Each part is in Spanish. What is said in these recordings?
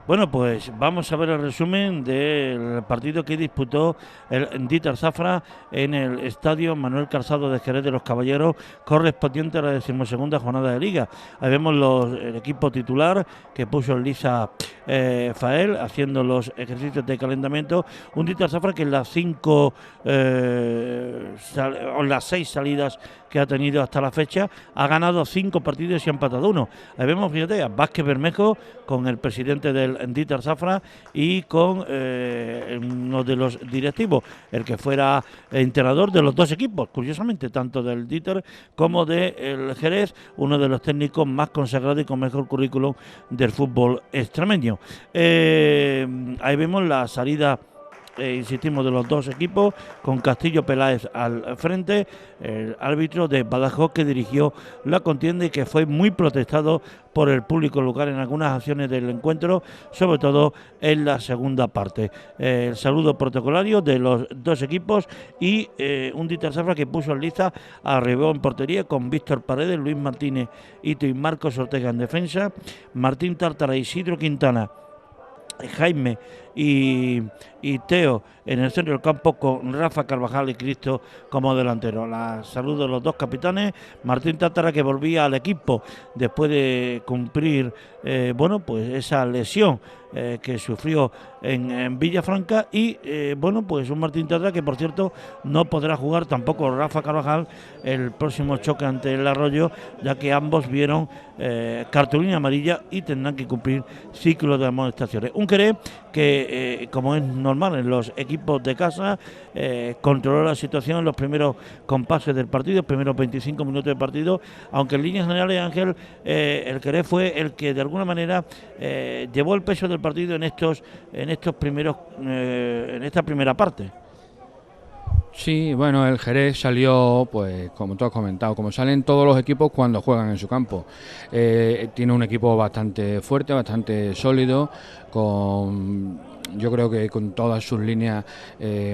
Bueno, pues vamos a ver el resumen del partido que disputó el Dieter Zafra en el estadio Manuel Calzado de Jerez de los Caballeros, correspondiente a la 12ª jornada de Liga. Ahí vemos el equipo titular que puso el Lisa Fael haciendo los ejercicios de calentamiento. Un Dieter Zafra que en las las 6 salidas que ha tenido hasta la fecha ha ganado 5 partidos y ha empatado 1. Ahí vemos, fíjate, a Vázquez Bermejo con el presidente del Dieter Zafra y con uno de los directivos, el que fuera entrenador de los dos equipos, curiosamente, tanto del Dieter como del Jerez, uno de los técnicos más consagrados y con mejor currículum del fútbol extremeño. Ahí vemos la salida, insistimos, de los dos equipos, con Castillo Peláez al frente, el árbitro de Badajoz que dirigió la contienda y que fue muy protestado por el público local en algunas acciones del encuentro, sobre todo en la segunda parte. El saludo protocolario de los dos equipos y un Dieter Zafra que puso en lista a Ribó en portería con Víctor Paredes, Luis Martínez, Ito y Marcos Ortega en defensa, Martín Tártara, Isidro Quintana, Jaime y Teo en el centro del campo, con Rafa Carvajal y Cristo como delantero. La saludo de los dos capitanes. Martín Tártara, que volvía al equipo después de cumplir pues esa lesión que sufrió en Villafranca, y pues un Martín Tártara que, por cierto, no podrá jugar tampoco Rafa Carvajal el próximo choque ante el Arroyo, ya que ambos vieron cartulina amarilla y tendrán que cumplir ciclo de amonestaciones. Un Queré que, como es normal en los equipos de casa, controló la situación en los primeros compases del partido, primeros 25 minutos de partido, aunque en líneas generales, Ángel, el Queré fue el que de alguna manera llevó el peso del partido en esta primera parte. Sí, bueno, el Jerez salió, pues como tú has comentado, como salen todos los equipos cuando juegan en su campo. Tiene un equipo bastante fuerte, bastante sólido, yo creo que con todas sus líneas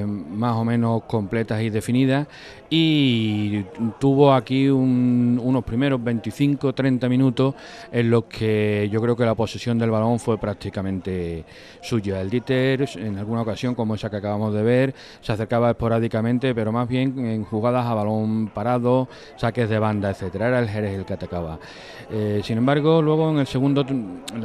más o menos completas y definidas, y tuvo aquí unos primeros 25-30 minutos en los que yo creo que la posesión del balón fue prácticamente suya. El Dieter, en alguna ocasión, como esa que acabamos de ver, se acercaba esporádicamente, pero más bien en jugadas a balón parado, saques de banda, etcétera. Era el Jerez el que atacaba. Sin embargo, luego en la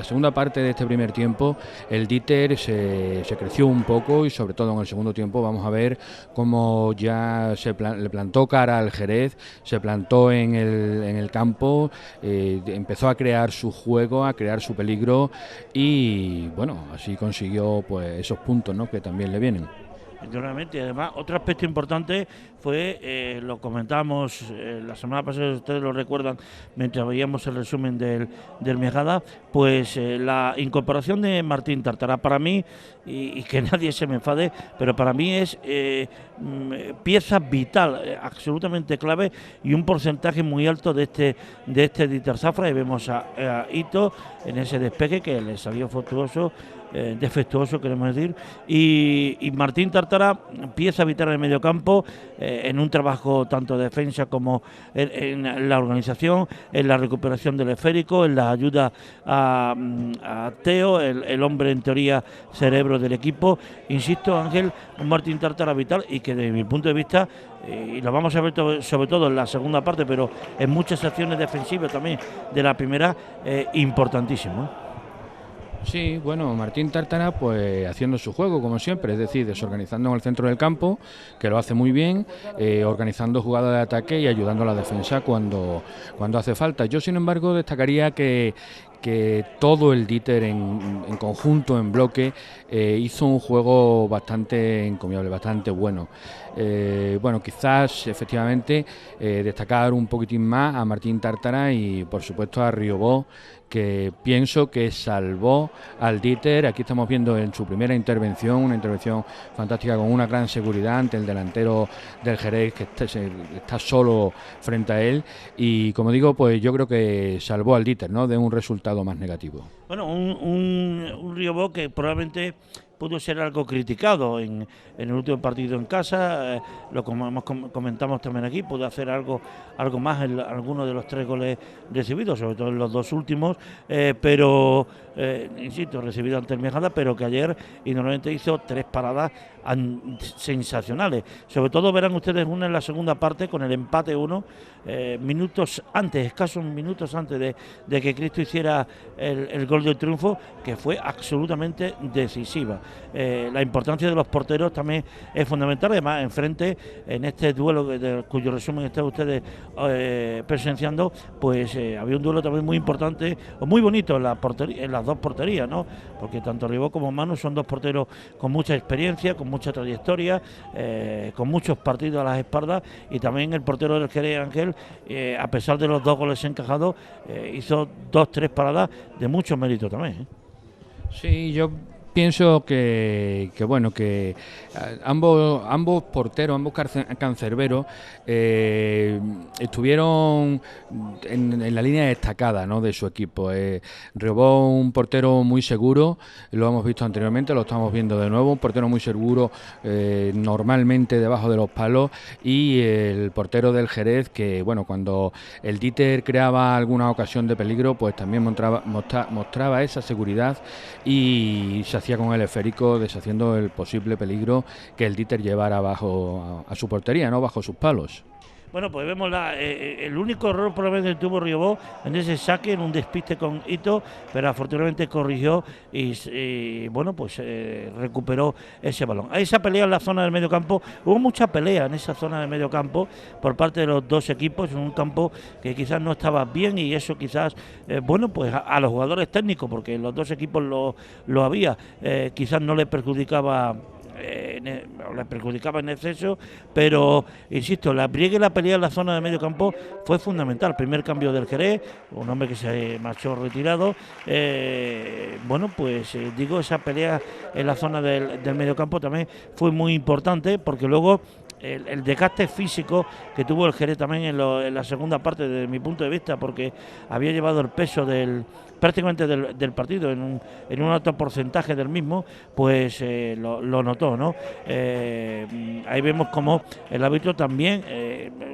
segunda parte de este primer tiempo, el Dieter se creció un poco, y sobre todo en el segundo tiempo vamos a ver cómo ya le plantó cara al Jerez, se plantó en el campo, empezó a crear su juego, a crear su peligro, y bueno, así consiguió pues esos puntos, ¿no?, que también le vienen. Naturalmente, además, otro aspecto importante fue, lo comentábamos la semana pasada, ustedes lo recuerdan, mientras veíamos el resumen del Mejada, pues la incorporación de Martín Tártara, para mí, y que nadie se me enfade, pero para mí es pieza vital, absolutamente clave, y un porcentaje muy alto de este Dieter Zafra. Y vemos a Ito en ese despegue que le salió defectuoso, queremos decir, y Martín Tártara, pieza vital en el mediocampo, en un trabajo tanto de defensa como en la organización, en la recuperación del esférico, en la ayuda a Teo, el hombre en teoría cerebro del equipo. Insisto, Ángel, un Martín Tártara vital, y que desde mi punto de vista, y lo vamos a ver sobre todo en la segunda parte, pero en muchas acciones defensivas también de la primera, importantísimo. Sí, bueno, Martín Tártara pues haciendo su juego como siempre, es decir, desorganizando en el centro del campo, que lo hace muy bien, organizando jugadas de ataque y ayudando a la defensa cuando hace falta. Yo, sin embargo, destacaría que todo el Dieter en conjunto, en bloque, hizo un juego bastante encomiable, bastante bueno. Bueno, quizás efectivamente destacar un poquitín más a Martín Tártara y por supuesto a Riobó, que pienso que salvó al Dieter. Aquí estamos viendo en su primera intervención, una intervención fantástica con una gran seguridad ante el delantero del Jerez, que está solo frente a él, y como digo, pues yo creo que salvó al Dieter, ¿no?, de un resultado más negativo. Bueno, un Riobó que probablemente pudo ser algo criticado en el último partido en casa, lo como comentamos también aquí, pudo hacer algo más en alguno de los 3 goles recibidos, sobre todo en los 2 últimos, pero insisto, recibido ante el Miajada, pero que ayer y normalmente hizo 3 paradas sensacionales. Sobre todo verán ustedes una en la segunda parte con el empate 1, escasos minutos antes de que Cristo hiciera el gol del triunfo, que fue absolutamente decisiva. La importancia de los porteros también es fundamental. Además, enfrente, en este duelo cuyo resumen están ustedes presenciando, pues había un duelo también muy importante, o muy bonito en las 2 porterías, ¿no? Porque tanto Ribó como Manu son 2 porteros con mucha experiencia, con mucha trayectoria, con muchos partidos a las espaldas, y también el portero del Jerez, Ángel, a pesar de los 2 goles encajados, hizo 2-3 paradas de mucho mérito también. Sí, yo pienso que bueno, que ambos porteros, ambos cancerberos estuvieron en la línea destacada, ¿no?, de su equipo. Robó un portero muy seguro, lo hemos visto anteriormente, lo estamos viendo de nuevo, un portero muy seguro, normalmente debajo de los palos, y el portero del Jerez, que bueno, cuando el Díter creaba alguna ocasión de peligro, pues también mostraba esa seguridad y se hacía con el esférico, deshaciendo el posible peligro que el Díter llevara bajo a su portería, no bajo sus palos. Bueno, pues vemos el único error probablemente que tuvo Riobó en ese saque, en un despiste con Ito, pero afortunadamente corrigió y bueno, pues recuperó ese balón. A esa pelea en la zona del medio campo, hubo mucha pelea en esa zona del medio campo por parte de los 2 equipos, en un campo que quizás no estaba bien, y eso quizás, bueno, pues a los jugadores técnicos, porque los 2 equipos lo había, quizás no les perjudicaba en exceso, pero insisto, la briega y la pelea en la zona de medio campo fue fundamental. Primer cambio del Jerez, un hombre que se marchó retirado, bueno, pues digo, esa pelea en la zona del medio campo también fue muy importante, porque luego el desgaste físico que tuvo el Jerez también en la segunda parte, desde mi punto de vista, porque había llevado el peso prácticamente del partido en un alto porcentaje del mismo, pues lo notó, ¿no? Ahí vemos como el árbitro también,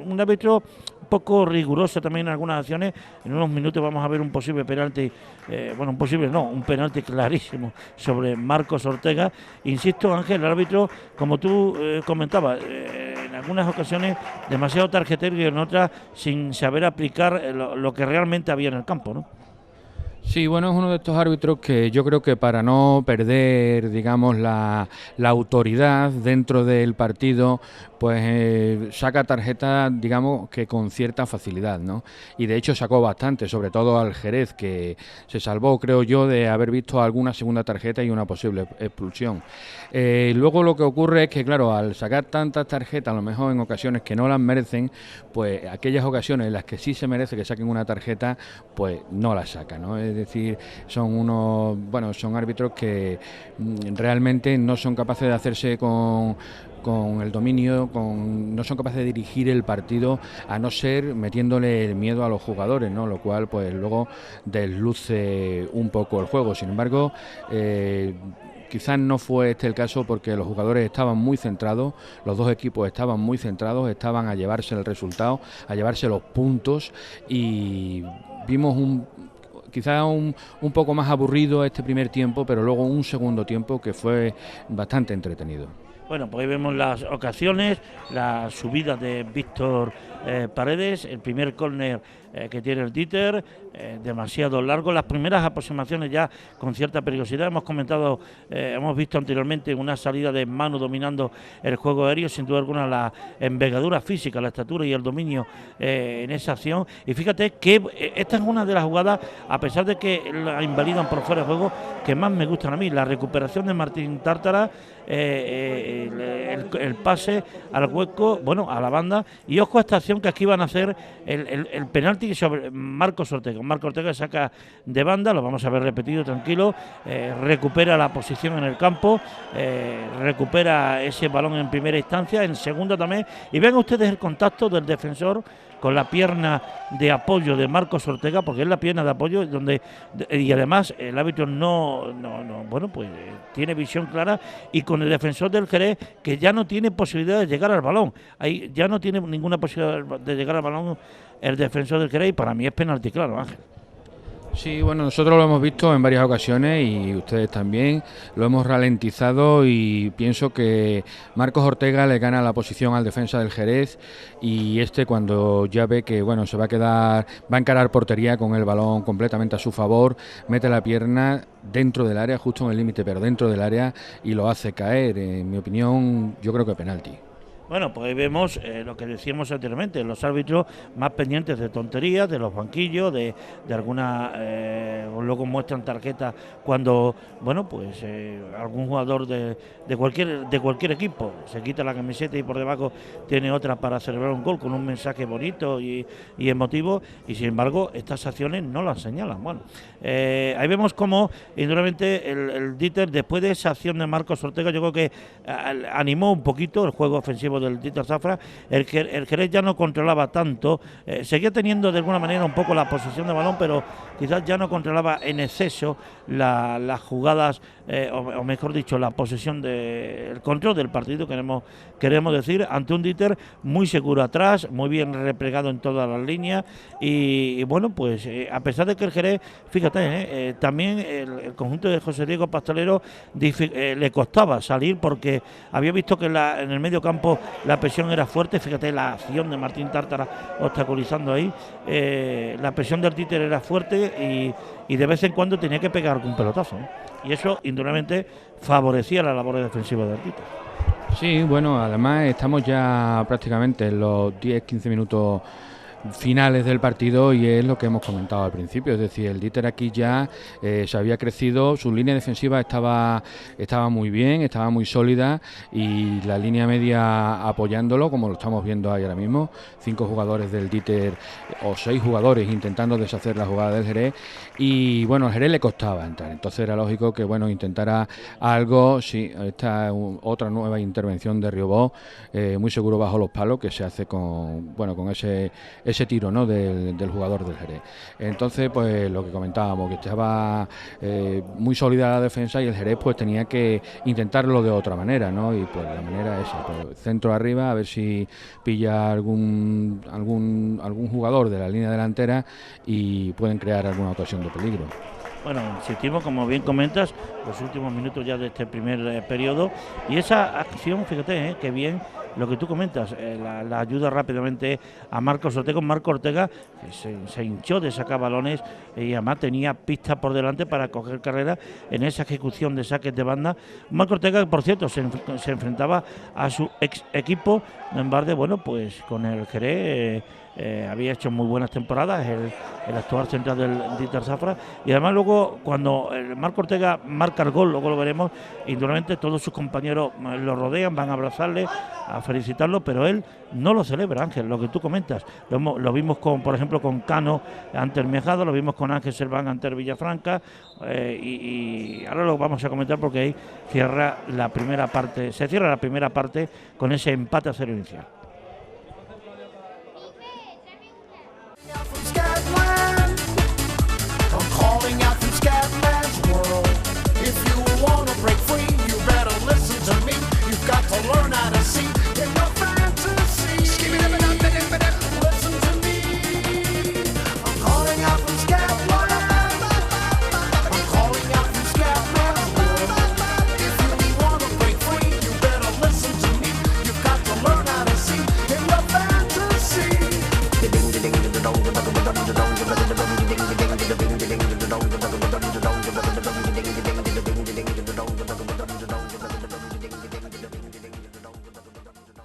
un árbitro un poco riguroso también en algunas acciones. En unos minutos vamos a ver un posible penalti, un penalti clarísimo sobre Marcos Ortega. Insisto, Ángel, el árbitro, como tú comentabas, en algunas ocasiones demasiado tarjetero y en otras sin saber aplicar lo que realmente había en el campo, ¿no? Sí, bueno, es uno de estos árbitros que yo creo que para no perder, digamos, la autoridad dentro del partido, pues saca tarjeta, digamos, que con cierta facilidad, ¿no? Y de hecho sacó bastante, sobre todo al Jerez, que se salvó, creo yo, de haber visto alguna segunda tarjeta y una posible expulsión. Luego lo que ocurre es que, claro, al sacar tantas tarjetas, a lo mejor en ocasiones que no las merecen, pues aquellas ocasiones en las que sí se merece que saquen una tarjeta, pues no la sacan, ¿no? Es decir, son árbitros que realmente no son capaces de hacerse con el dominio, no son capaces de dirigir el partido, a no ser metiéndole el miedo a los jugadores, ¿no? Lo cual pues luego desluce un poco el juego. Sin embargo, quizás no fue este el caso, porque los jugadores estaban muy centrados, los 2 equipos estaban muy centrados, estaban a llevarse el resultado, a llevarse los puntos, y vimos quizá un poco más aburrido este primer tiempo, pero luego un segundo tiempo que fue bastante entretenido. Bueno, pues ahí vemos las ocasiones, la subida de Víctor Paredes, el primer córner que tiene el Díter, demasiado largo, las primeras aproximaciones ya con cierta peligrosidad. Hemos visto anteriormente una salida de Manu dominando el juego aéreo, sin duda alguna la envergadura física, la estatura y el dominio en esa acción. Y fíjate que esta es una de las jugadas, a pesar de que la invalidan por fuera de juego, que más me gustan a mí, la recuperación de Martín Tártara, el el pase al hueco, bueno, a la banda, y ojo a esta acción que aquí van a hacer el penalti sobre Marcos Ortega. Marcos Ortega saca de banda, lo vamos a ver repetido, tranquilo, recupera la posición en el campo, recupera ese balón en primera instancia, en segunda también, y ven ustedes el contacto del defensor con la pierna de apoyo de Marcos Ortega, porque es la pierna de apoyo y además el árbitro bueno, pues tiene visión clara, y con el defensor del Jerez, que ya no tiene posibilidad de llegar al balón, ahí ya no tiene ninguna posibilidad de llegar al balón el defensor del Jerez, y para mí es penalti claro, Ángel. Sí, bueno, nosotros lo hemos visto en varias ocasiones y ustedes también, lo hemos ralentizado y pienso que Marcos Ortega le gana la posición al defensa del Jerez, y cuando ya ve que bueno, se va a encarar portería con el balón completamente a su favor, mete la pierna dentro del área, justo en el límite, pero dentro del área, y lo hace caer. En mi opinión, yo creo que penalti. Bueno, pues ahí vemos lo que decíamos anteriormente, los árbitros más pendientes de tonterías, de los banquillos, de alguna, luego muestran tarjetas cuando, bueno, pues algún jugador de cualquier equipo se quita la camiseta y por debajo tiene otra para celebrar un gol con un mensaje bonito y emotivo, y sin embargo estas acciones no las señalan. Bueno, ahí vemos cómo indudablemente el Dieter, después de esa acción de Marcos Ortega, yo creo que animó un poquito el juego ofensivo del Dieter Zafra. El Jerez ya no controlaba tanto, seguía teniendo de alguna manera un poco la posesión de balón, pero quizás ya no controlaba en exceso las jugadas, o mejor dicho, la posesión el control del partido, queremos decir, ante un Dieter muy seguro atrás, muy bien replegado en todas las líneas, y bueno, pues a pesar de que el Jerez, fíjate, también el conjunto de José Diego Pastelero le costaba salir, porque había visto que en el medio campo la presión era fuerte. Fíjate la acción de Martín Tártara obstaculizando ahí, la presión del Dieter era fuerte, y de vez en cuando tenía que pegar algún pelotazo, ¿no? Y eso indudablemente favorecía la labor defensiva del Dieter. Sí, bueno, además estamos ya prácticamente en los 10-15 minutos finales del partido, y es lo que hemos comentado al principio, es decir, el Dieter aquí ya se había crecido, su línea defensiva estaba muy bien, estaba muy sólida, y la línea media apoyándolo, como lo estamos viendo ahí ahora mismo, 5 jugadores del Dieter o 6 jugadores intentando deshacer la jugada del Jerez, y bueno, al Jerez le costaba entrar, entonces era lógico que bueno, intentara algo. Sí, esta es otra nueva intervención de Riobó, muy seguro bajo los palos, que se hace con ese tiro, ¿no?, del jugador del Jerez. Entonces, pues lo que comentábamos, que estaba muy sólida la defensa, y el Jerez pues tenía que intentarlo de otra manera, ¿no? Y pues la manera es esa, pues, centro arriba, a ver si pilla algún jugador de la línea delantera y pueden crear alguna ocasión de peligro. Bueno, insistimos, como bien comentas, los últimos minutos ya de este primer periodo, y esa acción, fíjate, que bien lo que tú comentas, la ayuda rápidamente a Marcos Ortega. Marcos Ortega se hinchó de sacar balones, y además tenía pistas por delante para coger carrera en esa ejecución de saques de banda. Marcos Ortega, por cierto, se enfrentaba a su ex equipo en Barde, bueno, pues con el Jerez. Había hecho muy buenas temporadas el actual central del Dieter Zafra, y además luego cuando Marco Ortega marca el gol, luego lo veremos, indudablemente todos sus compañeros lo rodean, van a abrazarle, a felicitarlo, pero él no lo celebra, Ángel, lo que tú comentas. Lo vimos por ejemplo con Cano ante el Mejado, lo vimos con Ángel Serván ante el Villafranca, y ahora lo vamos a comentar, porque ahí se cierra la primera parte con ese empate a 0 inicial.